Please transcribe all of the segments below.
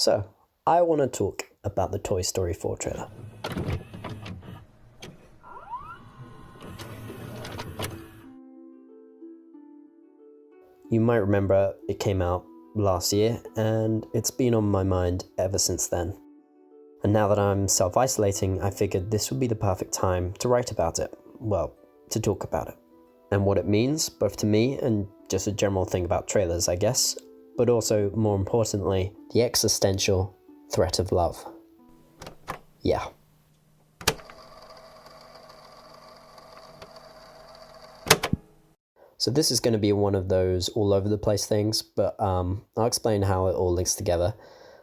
So, I want to talk about the Toy Story 4 trailer. You might remember it came out last year, and it's been on my mind ever since then. And now that I'm self-isolating, I figured this would be the perfect time to write about it. Well, to talk about it. And what it means, both to me and just a general thing about trailers, I guess, but also, more importantly, the existential threat of love. Yeah. So this is going to be one of those all over the place things, but I'll explain how it all links together.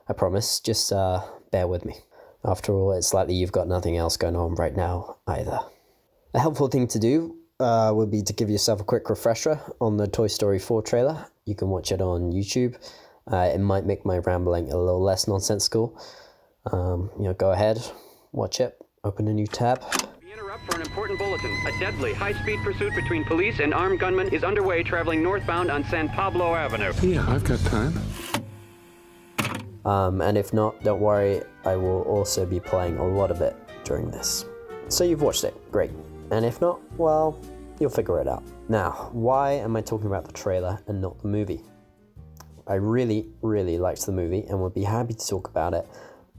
I promise, just bear with me. After all, it's likely you've got nothing else going on right now either. A helpful thing to do would be to give yourself a quick refresher on the Toy Story 4 trailer. You can watch it on YouTube. It might make my rambling a little less nonsensical. Go ahead, watch it, open a new tab. We interrupt for an important bulletin. A deadly high-speed pursuit between police and armed gunmen is underway traveling northbound on San Pablo Avenue. Yeah, I've got time. And if not, don't worry, I will also be playing a lot of it during this. So you've watched it, great. And if not, well, you'll figure it out. Now, why am I talking about the trailer and not the movie? I really, really liked the movie and would be happy to talk about it,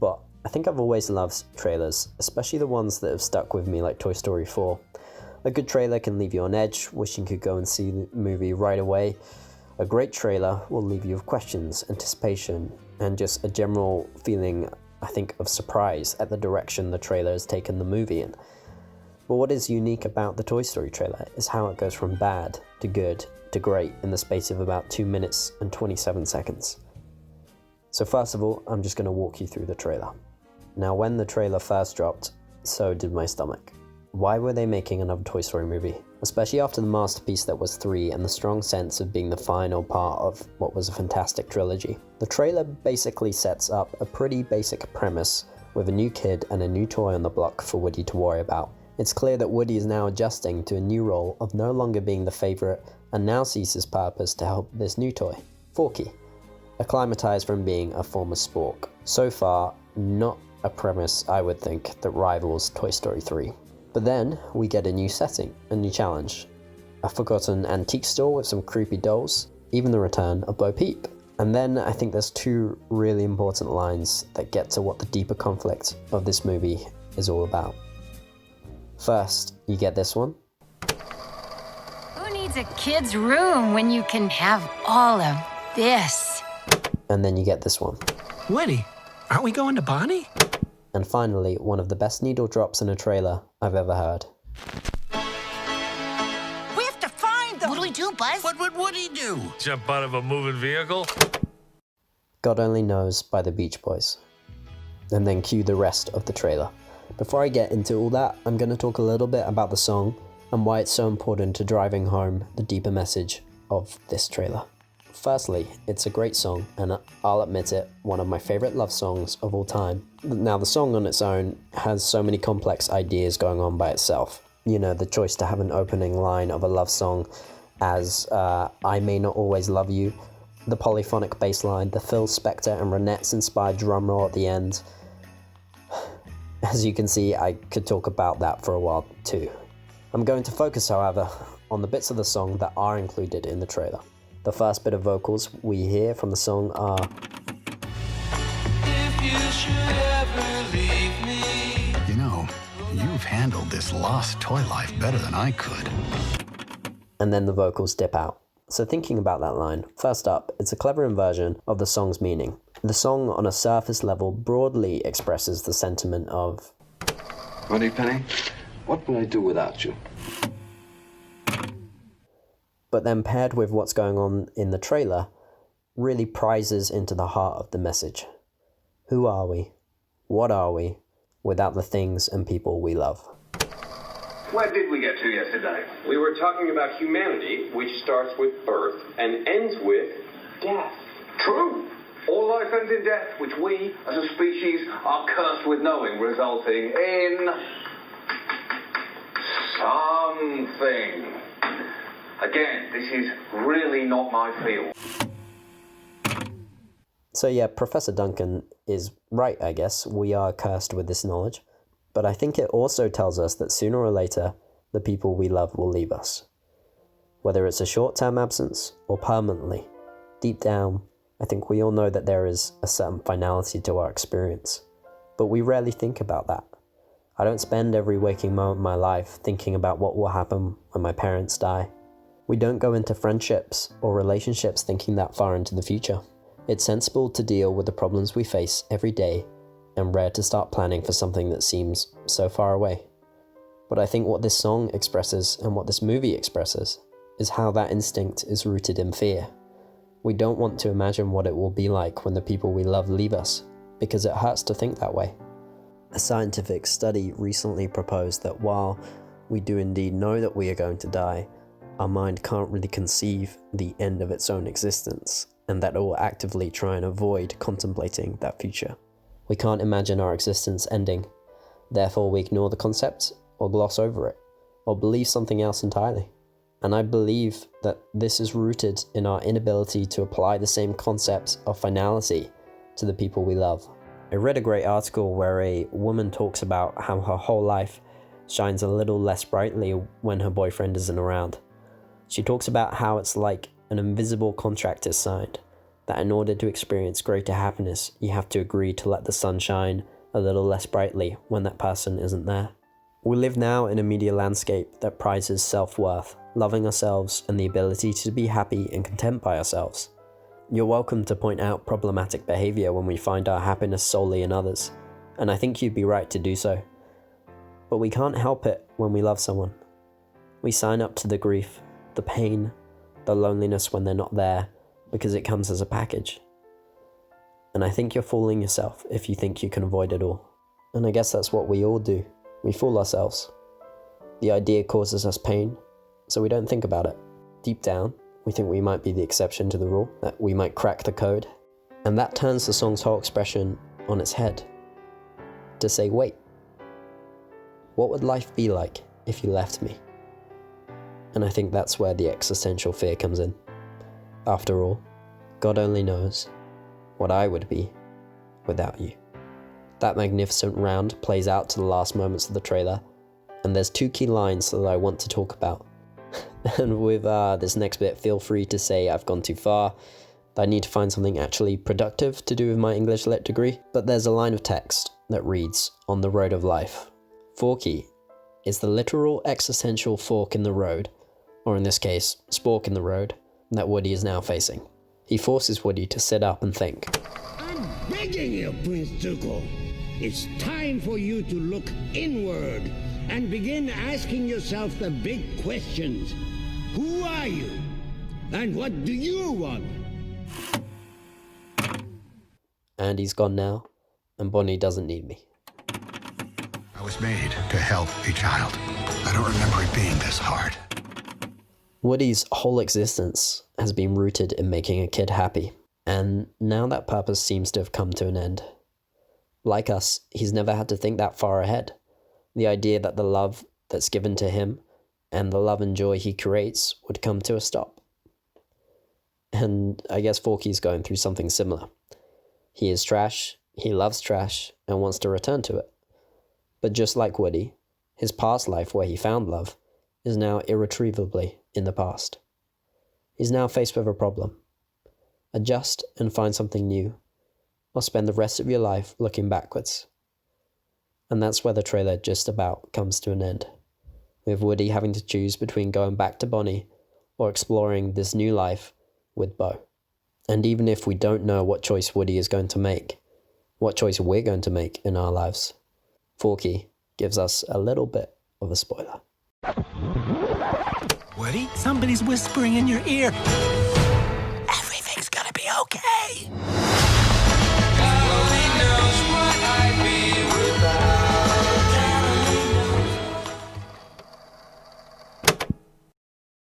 but I think I've always loved trailers, especially the ones that have stuck with me like Toy Story 4. A good trailer can leave you on edge, wishing you could go and see the movie right away. A great trailer will leave you with questions, anticipation, and just a general feeling, I think, of surprise at the direction the trailer has taken the movie in. But what is unique about the Toy Story trailer is how it goes from bad to good to great in the space of about 2 minutes and 27 seconds. So first of all, I'm just going to walk you through the trailer. Now, when the trailer first dropped, so did my stomach. Why were they making another Toy Story movie? Especially after the masterpiece that was 3 and the strong sense of being the final part of what was a fantastic trilogy. The trailer basically sets up a pretty basic premise with a new kid and a new toy on the block for Woody to worry about. It's clear that Woody is now adjusting to a new role of no longer being the favourite and now sees his purpose to help this new toy, Forky, acclimatized from being a former spork. So far, not a premise I would think that rivals Toy Story 3. But then we get a new setting, a new challenge, a forgotten antique store with some creepy dolls, even the return of Bo Peep. And then I think there's 2 really important lines that get to what the deeper conflict of this movie is all about. First, you get this one. Who needs a kid's room when you can have all of this? And then you get this one. Winnie, aren't we going to Bonnie? And finally, one of the best needle drops in a trailer I've ever heard. We have to find them! What do we do, Buzz? What would Woody do? Jump out of a moving vehicle? God Only Knows by the Beach Boys. And then cue the rest of the trailer. Before I get into all that, I'm going to talk a little bit about the song and why it's so important to driving home the deeper message of this trailer. Firstly, it's a great song, and I'll admit it, one of my favourite love songs of all time. Now, the song on its own has so many complex ideas going on by itself. You know, the choice to have an opening line of a love song as I May Not Always Love You, the polyphonic bass line, the Phil Spector and Ronettes inspired drum roll at the end. As you can see, I could talk about that for a while too. I'm going to focus, however, on the bits of the song that are included in the trailer. The first bit of vocals we hear from the song are If you should ever leave me. You know, you've handled this lost toy life better than I could. and then the vocals dip out. So thinking about that line, first up, it's a clever inversion of the song's meaning. The song on a surface level broadly expresses the sentiment of Moneypenny, what would I do without you? But then paired with what's going on in the trailer, really prizes into the heart of the message. Who are we? What are we without the things and people we love? Where did we get to yesterday? We were talking about humanity, which starts with birth and ends with death. True. All life ends in death, which we, as a species, are cursed with knowing, resulting in something. Again, this is really not my field. So yeah, Professor Duncan is right, I guess. We are cursed with this knowledge. But I think it also tells us that sooner or later, the people we love will leave us. Whether it's a short-term absence or permanently, deep down, I think we all know that there is a certain finality to our experience. But we rarely think about that. I don't spend every waking moment of my life thinking about what will happen when my parents die. We don't go into friendships or relationships thinking that far into the future. It's sensible to deal with the problems we face every day and rare to start planning for something that seems so far away. But I think what this song expresses and what this movie expresses is how that instinct is rooted in fear. We don't want to imagine what it will be like when the people we love leave us, because it hurts to think that way. A scientific study recently proposed that while we do indeed know that we are going to die, our mind can't really conceive the end of its own existence, and that it will actively try and avoid contemplating that future. We can't imagine our existence ending, therefore we ignore the concept, or gloss over it, or believe something else entirely. And I believe that this is rooted in our inability to apply the same concept of finality to the people we love. I read a great article where a woman talks about how her whole life shines a little less brightly when her boyfriend isn't around. She talks about how it's like an invisible contract is signed, that in order to experience greater happiness, you have to agree to let the sun shine a little less brightly when that person isn't there. We live now in a media landscape that prizes self-worth, loving ourselves, and the ability to be happy and content by ourselves. You're welcome to point out problematic behavior when we find our happiness solely in others, and I think you'd be right to do so. But we can't help it when we love someone. We sign up to the grief, the pain, the loneliness when they're not there, because it comes as a package. And I think you're fooling yourself if you think you can avoid it all. And I guess that's what we all do. We fool ourselves. The idea causes us pain, so we don't think about it. Deep down, we think we might be the exception to the rule, that we might crack the code. And that turns the song's whole expression on its head. To say, wait, what would life be like if you left me? And I think that's where the existential fear comes in. After all, God only knows what I would be without you. That magnificent round plays out to the last moments of the trailer, and there's two key lines that I want to talk about. And with this next bit, feel free to say I've gone too far, that I need to find something actually productive to do with my English Lit degree. But there's a line of text that reads, on the road of life, Forky is the literal existential fork in the road, or in this case, spork in the road, that Woody is now facing. He forces Woody to sit up and think. I'm begging you, Prince Zuko. It's time for you to look inward and begin asking yourself the big questions. Who are you? And what do you want? And he's gone now, and Bonnie doesn't need me. I was made to help a child. I don't remember it being this hard. Woody's whole existence has been rooted in making a kid happy, and now that purpose seems to have come to an end. Like us, he's never had to think that far ahead. The idea that the love that's given to him and the love and joy he creates would come to a stop. And I guess Forky's going through something similar. He is trash, he loves trash, and wants to return to it. But just like Woody, his past life where he found love is now irretrievably in the past. He's now faced with a problem. Adjust and find something new, or spend the rest of your life looking backwards. And that's where the trailer just about comes to an end, with Woody having to choose between going back to Bonnie or exploring this new life with Bo. And even if we don't know what choice Woody is going to make, what choice we're going to make in our lives, Forky gives us a little bit of a spoiler. Woody, somebody's whispering in your ear. Everything's gonna be okay.